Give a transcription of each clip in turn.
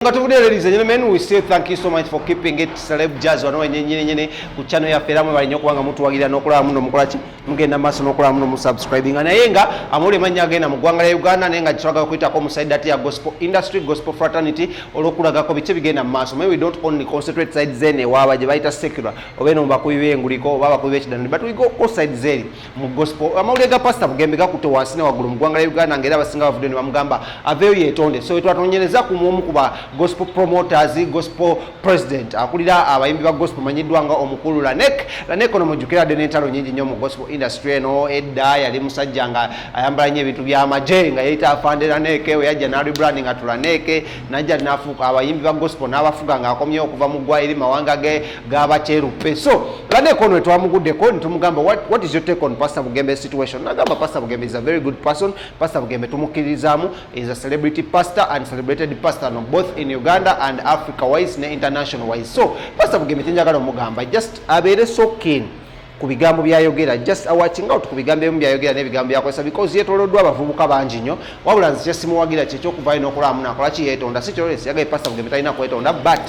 Ladies and gentlemen, we still thank you so much for keeping it Celeb Jazz wano nyene ku channel ya Feramu bali nyokubanga mutu wagira nokola muno mukolachi mugenda maso nokola muno mu subscribing anayenga amuli manya agenda mu gwanga lya Uganda nenga kitwaga kuita ko side that ya gospel industry gospel fraternity olokulaga ko biche bigenda maso. Maybe we don't only concentrate side zene waba je baita secular obeno mbakuyiwe nguliko baba kuyiwe chidani, but we go side zeri mu gospel amuli ga pastor bugembe ga kuto wasine wagulu mu gwanga lya Uganda ngera basinga bavude ni bamugamba aveyo yetonde so etwatonyereza ku mumu kuba gospel promoters, gospel president akulira abayimbi ba gospel manyidwanga omukulu Lanek ono mujukira denetalo nyingi nyo mu gospel industry no edda yali musajjanga ayambala nye bitu bya majenga yaita afande Lanek we yajja na rebranding atulanek najja nafuka abayimbi ba gospel n'abafuganga akomye okuva mu gwairi mawanga ge gabacheru peso Lanek ono twamugudde ko ntumugamba what is your take on Pastor Bugembe situation? Nagamba Pastor Bugembe is a very good person. Pastor Bugembe tumukirizamu is a celebrity pastor and celebrated pastor no both in Uganda and Africa wise ne international wise. So Pastor Bugembe tinjagala omugamba just abere so keen ku bigambo byayogera, just watching out ku bigambo byayogera ne bigambo yakozesa because yetoloddwa abavubuka bangi nnyo wabula nze kyasimuwagira kyekyo okuva ino okola amuna akola ki yeetonda si kyolesi yagaye Pastor Bugembe talina kwetonda but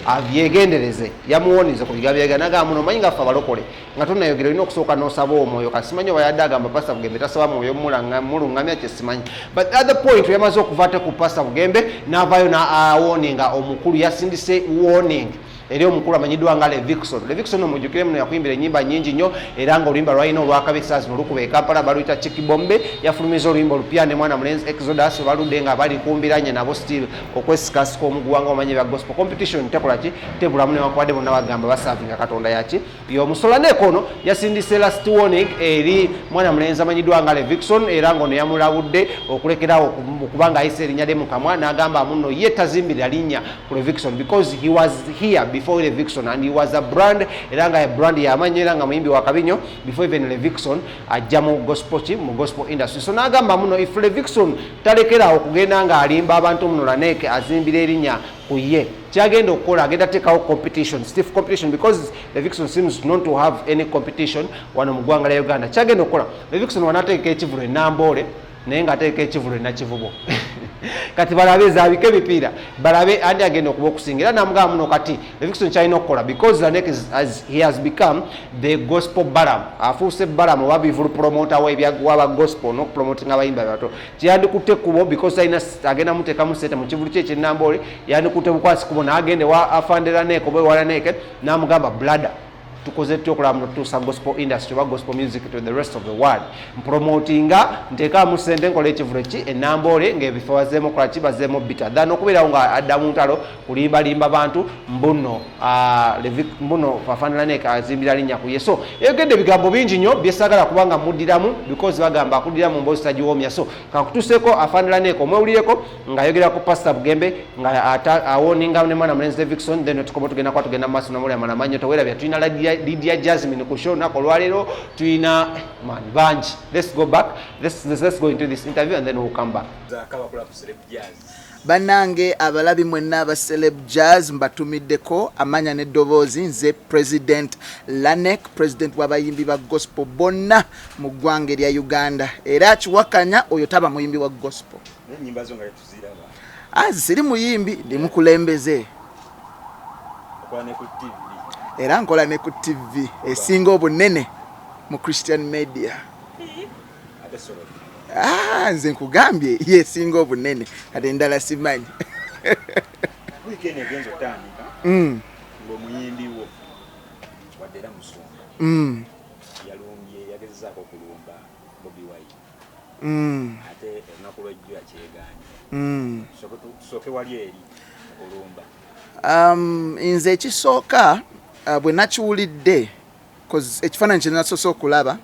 avyegendereze yamuwonize ku bigambo byayogera nagamba muno manyi nga ffe abalokole nga tonayogera olina okusooka n'osaba omwoyo kasimanyi oba yadde agamba Pastor Bugembe tasaba mwoyo mulungamya kyesimanyi, but at the point yamaze okuva te ku Pastor Bugembe n'avaayo na warning omukulu yasindise warning eri omukulu amanyidwanga Levikson omujukire muno yakuyimbira ennyimba nyingi nnyo era nga oluyimba lwalina olwakabisaazi nolukuba e Kampala baluyita Chikibombe yafulumiza oluyimba olupya ne mwana mulenzi Exodus baludde nga bali kumbiranye nabo still okwesikasika omuguwanga omanyi bya gospel competition tekolaki tebulamu newankubadde bonna bagamba basavinga Katonda yaki y'omusola nekono yasindise last warning eri mwana mulenzi amanyidwanga Levikson era ng'ono yamulabudde okulekerawo okubanga ayise erinnya lye mu kamwa n'agamba muno ye tazimbira linnya ku Levikson because he was here before Levikson and he was a brand eranga ya brand ya amanyera nga muyimbi wa kabinyo before even Levikson ajja mu gospel mu gospel industry. So nagamba muno if Levikson talekera okugenda nga alimba abantu muno Lanek azimbira erinnya kuye kyagenda okukola agenda tekawo competition, stiff competition because Levikson seems not to have any competition wano mu ggwanga lya Uganda. Kyagenda okukola Levikson wanateeka ekivulo enambole naye nga ateeka ekivulo enakivubo kati balabe zaabike ebipiira balabe andi agenda okuba okusingira namugamba muno kati Levikson kyalina okukola because Lanek he has become the gospel Balaam afuuse Balaam oba bivulu promoter waba gospel n'okupromotinga abayimbi abato kyeyandikutte kubo because agenda muteekamu sente mu kivulu kye ekyennambole yandikutte bukwasi kubo n'agende wa afande Lanek oba ewa Lanek n'amugamba brother tukoze tyokola mu tusa gospel industry wa gospel music to the rest of the world promotinga nteka mu sente nkola ekivulo ki enambole ng'ebifo bazeemu kola ki bazeemu bita dano okubeerawo nga adda mu ntalo kulimbalimba bantu mbuno mbuno afande Lanek azimbira linnya ku ye. So yogedde ebigambo bingi nnyo byesagala kubanga muddiramu because bagamba akuddiramu mboozi tagiwoomya. So kakutuseeko afande Lanek omwewulireko ng'ayogera ku Pastor Bugembe nga awoninga ne mwana mulenzi Levikson then tukoba tugenda kwa tugenda maaso namuli amana manyo towerabya tulina Lydia Jasmine ku show nako lwalero tulina man banji. Let's go back, let's go into this interview and then we'll come back. Banange abalabi mwenna aba Celeb Jazz mbatumiddeko amanya n'eddoboozi nze President Lanek, president w'abayimbi ba gospel bonna mu ggwanga erya Uganda era akiwakanya oyo taba muyimbi wa gospel. N'ennyimba zo nga tuziraba. Siri muyimbi ndi mukulembeze era nkola ne ku TV esinga obunene mu Christian media. Nze nkugambye yesinga obunene kati endala simanyi. Weekend egenzo tandika ng'omuyimbi wo waddera musonga yalumbye yagezezaako okulumba Bobi Wine ate olunaku lwejjo yakyegaanye tusooke wali eri okulumba. Nze ekisooka bwe nakiwulidde ekifaananyi kye nasoose okulaba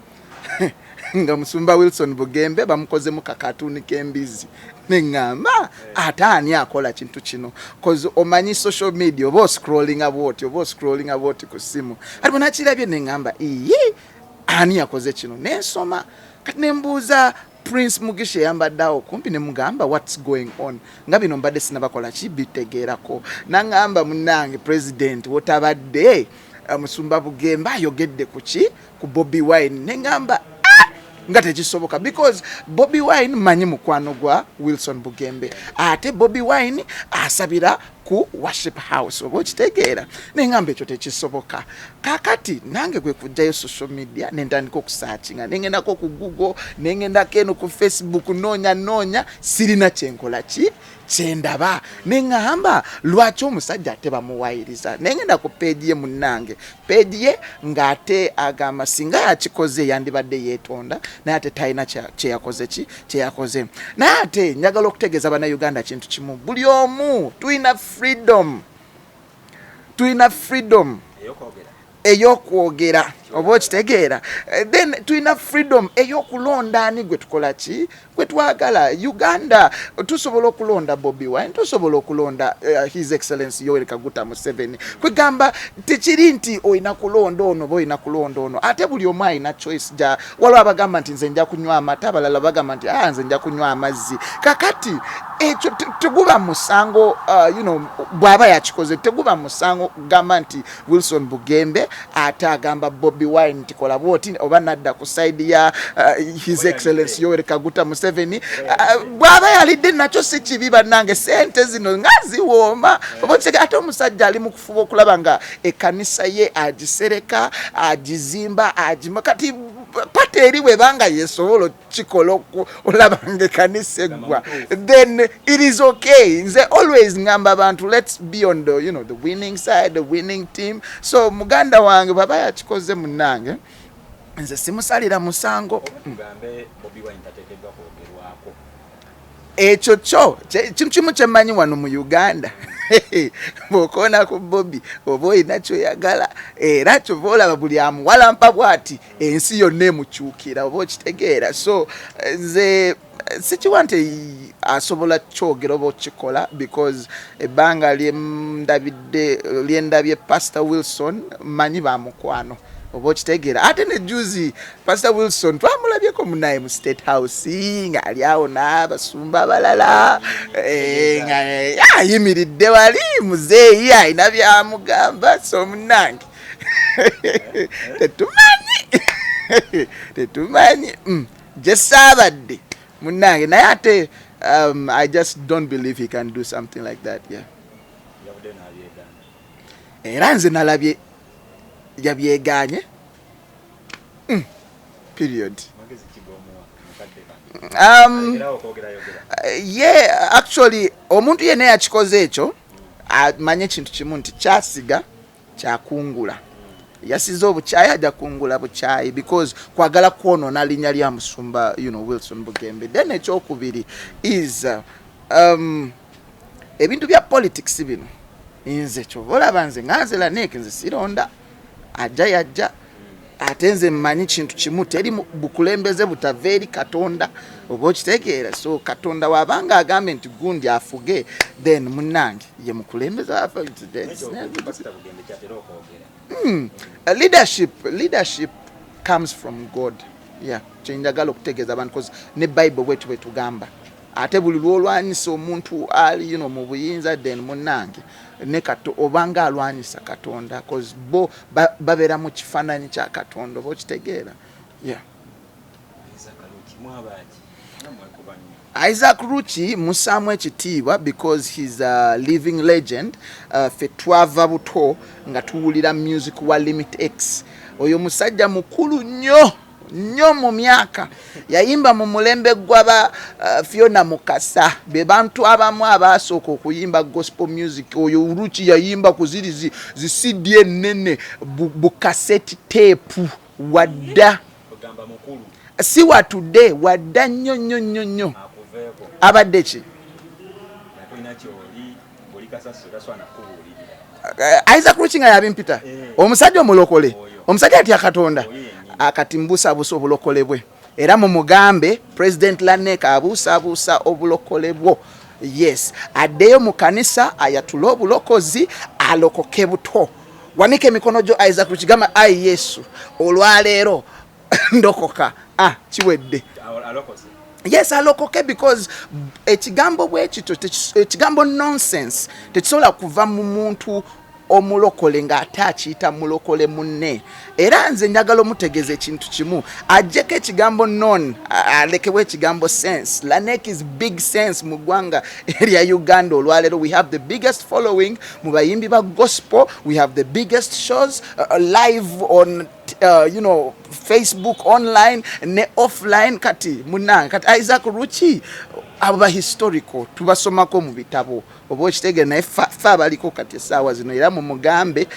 nga musumba Wilson Bugembe bamukozemu kakatuni k'embizi neŋŋamba ate ani akola kintu kino cause omanyi social media oba oscrollinga bwoti ku ssimu ati bwe nakirabye neŋŋamba iyi ani yakoze kino nensoma kati nembuuza Prince Mugisha yambadde awo kumpi ne mugamba what's going on nga bino mbadde sinabakola ki bitegeerako naŋŋamba munnange president wotabadde musumba Bugembe ayogedde ku Bobi Wine neŋŋamba nga tekisoboka because Bobi Wine manyi mukwano gwa Wilson Bugembe ate Bobi Wine asabira ku worship house oba okitegeera neŋŋamba ekyo tekisoboka kakati nange gwe kujjayo social media nentandika okusaachinga nengendako ku Google nengendako eno ku Facebook noonya sirina kyenkola kyendaba neŋŋamba lwaki omusajja ate bamuwayiriza nengenda ku peegi ye munnange peegi ye ng'ate agamba singa yakikoze yandibadde yeetonda naye ate talina kyeyakoze naye ate njagala okutegeeza bannayuganda kintu kimu buli omu tulina freedom eyokwogera oba okitegeera then tulina freedom eyokulonda ani gwe tukola ki gwe twagala Uganda tusobola okulonda Bobi Wine tusobola okulonda His Excellency Yoweri Kaguta Museveni kwegamba tekiri nti oyina kulonda ono oba oyina kulonda ono ate buli omu ayina choice ja waliwo abagamba nti nze nja kunywa amata abalala bagamba nti nze nja kunywa amazzi kakati ekyo teguba musango bw'aba yakikoze teguba musango kugamba nti Wilson Bugembe ate agamba Bobi Wine nti kola bwoti oba nadda ku side ya His Excellency Yoweri Kaguta Museveni bw'aba yalidde nakyo si kibi bannange sente zino nga ziwooma oba ate omusajja ali mu kufuba okulaba nga ekkanisa ye agisereka agizimba kati pati eri bwebanga yesobola kikola olaba nga ekkanisa eggwa then it is okay nze always ngamba abantu let's be on the winning side the winning team so muganda wange baba yakikoze munnange nze simusalira musango ekyo kyo kintu kimu kyemmanyi wano mu Uganda bw'okoona ku Bobi oba oyina kyoyagala era kyova olaba buli amuwalampa bw'ati ensi yonna emukyukira oba okitegeera so nze sikiwa nti asobola kyogera oba okikola because ebbanga lyendabye Pastor Wilson manyi bamukwano oba okitegeera ate ne juzi Pastor Wilson twamulabyeko munaye mu State House ng'ali awo n'abasumba abalala ayimiridde wali muzeeyi ayina byamugamba so munnange tetumanyi gye saabadde munnange naye ate I just don't believe he can do something like that era nze nalabye yabyegaanye period actually omuntu yenna yakikoze ekyo amanye ekintu kimu nti kyasiga kyakungula yasize obukyayi ajja kungula bukyayi because kwagala kwonoona linnya lya musumba Wilson Bugembe then ekyokubiri is ebintu bya politics bino nze kyova olaba nze nganzela neeke nze sironda ajja yajja ate nze mmanyi kintu kimu teri bukulembeze butava eri Katonda oba okitegeera so Katonda wabanga agambe nti gundi afuge then munnange ye mukulembeze leadership comes from God kyenjagala okutegeeza abantu because ne Bible bwetu bwetugamba ate buli lwolwanyisa omuntu ali mu buyinza then munnange obanga alwanyisa Katonda because bo babeera mu kifaananyi kya Katonda oba okitegeera Isaac Ruchi musaamu ekitiibwa because he's a living legend fe twava buto nga tuwulira music wa Limit X oyo musajja mukulu nnyo mu myaka yayimba mu mulembe gw'aba Fiona Mukasa be bantu abamu abaasooka okuyimba gospel music oyo Ruchi yayimba ku ziri CD ennene bukaseti tape wadda si watudde wadda nnyo abadde ki Isaac Ruchi nga yabimpita omusajja omulokole omusajja atya Katonda akati mbuusabuusa obulokole bwe era mu mugambe President Laneka abuusabuusa obulokole bwo yes addeyo mu kanisa ayatula obulokozi alokoke buto wanika emikono gyo Isaac Ruchi gamba ayi Yesu olwaleero ndokoka kiwedde yes alokoke because ekigambo bwe kito ekigambo nonsense tekisobola kuva mu muntu omulokole ng'ate akiyita mulokole munne. Era nze njagala omutegeeza ekintu kimu, ajjeko ekigambo non alekewo ekigambo sense. Lanek is big sense mu ggwanga erya Uganda olwaleero. We have the biggest following mu bayimbi ba gospel. We have the biggest shows live on Facebook online ne offline. Kati munange kati Isaac Ruchi aba historical tubasomako mu bitabo oba okitege naye fa abaliko kati essaawa zino era mu mugambe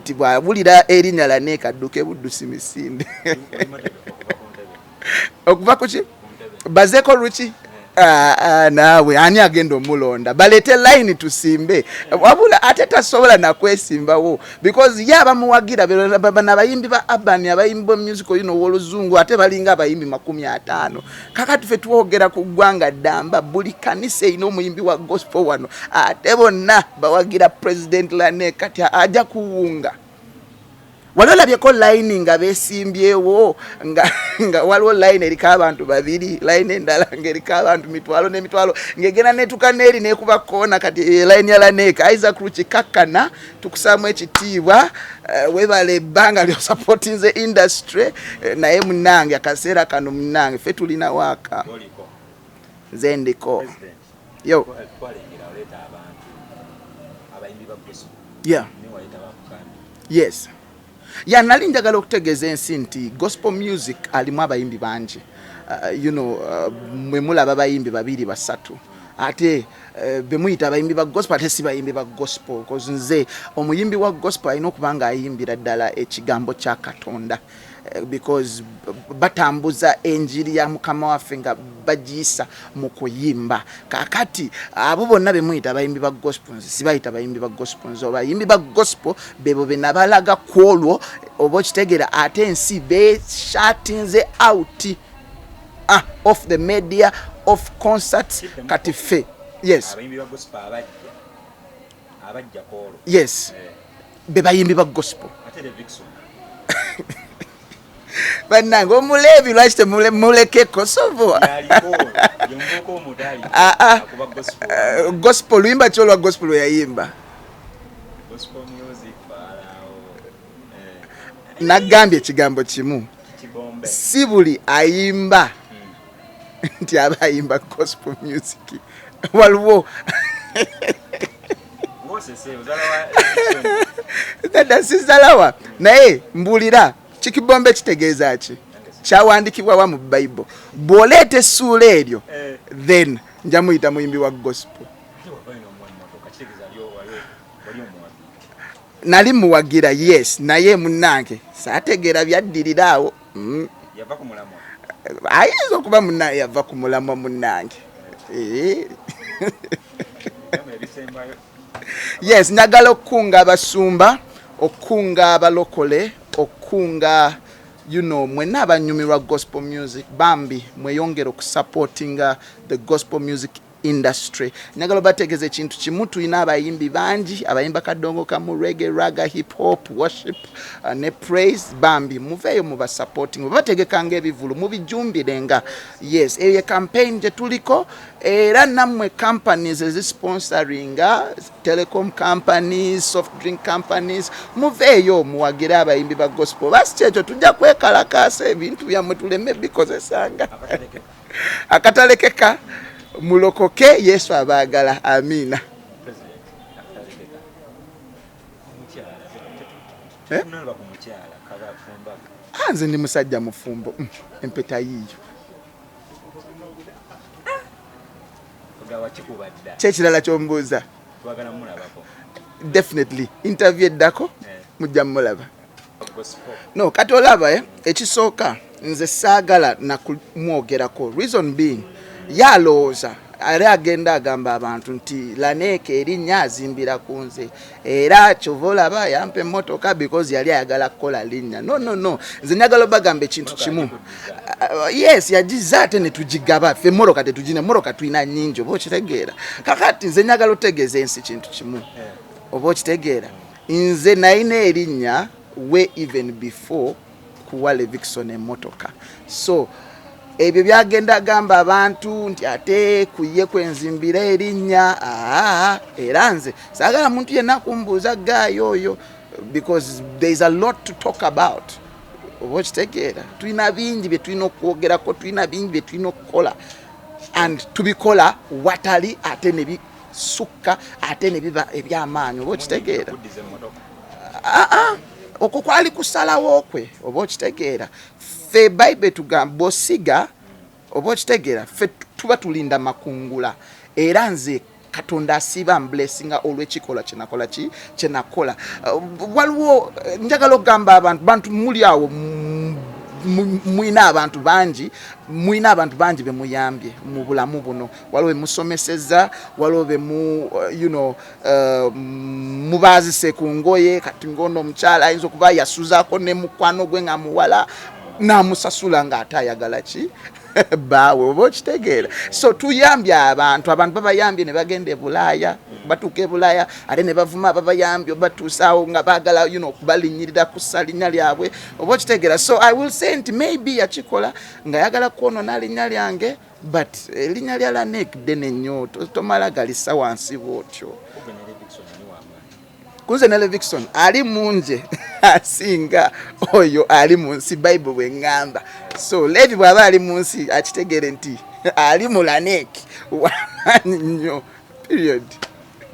nti bwabulira erinnya Lanek adduke buddusi misinde okuva ku ki bazeeko Ruchi naawe ani agenda omulonda balete line tusimbe wabula ate tasobola nakwesimbawo because ye abamuwagira n'abayimbi ba urban abayimbi ba musical w'oluzungu ate balinga abayimbi 50 kakati ffe twogera ku ggwanga ddamba buli kanisa erina omuyimbi wa gospel wano ate bonna bawagira President Lanek kati ajja kuwunga. Waliwo labyeko line nga beesimbyewo nga waliwo line eriko abantu babiri, line endala ng'eriko abantu mitwalo n'emitwalo ng'egenda netuka n'eri n'ekuba koona kati line ya Lanek. Isaac Ruchi kakkana tukusaamu ekitiibwa webale ebbanga ly'osupportinze industry naye munnange akaseera kano munnange ffe tulina waaka nze ndiko yo yeah yes nali njagala okutegeeza ensi nti gospel music alimu abayimbi bangi mwe mulaba bayimbi 2-3 ate bemuyita abayimbi ba gospel ate si bayimbi ba gospel cause nze omuyimbi wa gospel alina okuba nga ayimbira ddala ekigambo kya Katonda because batambuza enjiri ya Mukama waffe nga bagiyisa mu kuyimba. Kakati abo bonna bemuyita abayimbi ba gospel si bayita abayimbi ba gospel abayimbi ba gospel bebo benabalaga kwolwo oba okitegeera ate ensi beshatinze out of the media of concerts kati ffe yes abayimbi ba gospel abajja kwolwo yes be bayimbi ba gospel ate Vixen bannange omuleebi lwaki temuleke Kosovo gospel luyimba ki olwa gospel lweyayimba nagambye ekigambo kimu si buli ayimba nti aba ayimba gospel music waliwo dada sizalawa naye mbulira Chikibombe kitegeeza ki kyawandikibwa wa mu Bible bw'oleeta essuula eryo then nja muyita muyimbi wa gospel. Nali muwagira yes naye munnange saategeera byaddirira awo yava ku mulamwa ayinza okuba munnange yava ku mulamwa munnange yes njagala okukunga abasumba okukunga abalokole okunga mwenna abanyumirwa gospel music bambi mweyongera okusupportinga the gospel music industry. Njagala bategeeza ekintu kimu tulina abayimbi bangi abayimba kadongo kamu reggae raga hip hop worship ne praise bambi muveeyo muba supporting bategekanga ebivulu mubijumbirenga yes eyo campaign gye tuliko era nammwe companies ezisponsoringa telecom companies soft drink companies muveeyo muwagira abayimbi ba gospel basi kyekyo tujja kwekalakaasa ebintu byammwe tuleme bikozesanga akatalekeka mulokoke Yesu abaagala amina. Nze ndi musajja mufumbo empeta yiyo kyekirala kyombuuza definitely interview eddako mujja mulaba no kati olaba ekisooka nze saagala nakumwogerako reason being yalowooza ali agenda agamba abantu nti Lanek erinnya azimbira ku nze era kyova olaba yampa emmotoka because yali ayagala kukola linnya no nze njagala bagamba ekintu kimu yes yagiza ate ne tugigaba ffe mmoloka tetugina mmoloka tulina nnyingi oba okitegeera kakati nze njagala otegeeza ensi kintu kimu oba okitegeera nze nalina erinnya we even before kuwale Vixen emmotoka so ebyo byagenda agamba abantu nti ate kuye kwenzimbira erinnya era nze saagala muntu yenna kumbuuza gaayo oyo because there is a lot to talk about. Oba okitegeera tulina bingi bye tulina okwogerako, tulina bingi bye tulina okukola and tubikola watali ate ne bisukka ate ne biba ebyamaanyi. Oba okitegeera okwo kwali kusalawo kwe. Oba okitegeera ffe Bible tugamba osiga. Oba okitegeera ffe tuba tulinda makungula era nze Katonda asiba blessinga olw'ekikola kyenakola. Waliwo njagala okugamba abantu muli awo mwina abantu bangi be muyambye mu bulamu buno. Waliwo musomeseza, waliwo be mubaazise ku ngoye. Kati ngono omukyala ayinza okuba yasuzaako ne mukwano gwe nga muwala n'amusasula ng'ate ayagala ki baawe. Oba okitegeera so tuyambye abantu babayambye ne bagenda e Bulaaya batuuka e Bulaaya ate ne bavuma ababayambye batuusaawo nga baagala okubalinyirira kussa linnya lyabwe. Oba okitegeera so I will say nti maybe yakikola nga yagala kwonoona linnya lyange but linnya lya Lanek ddene nnyo tomala galisa wansi bw'otyo. Kunze ne Levikson ali munje asinga oyo ali munsi Bible bwe ngamba. So Levi bw'aba ali munsi akitegere nti ali mu Lanek nnyo period.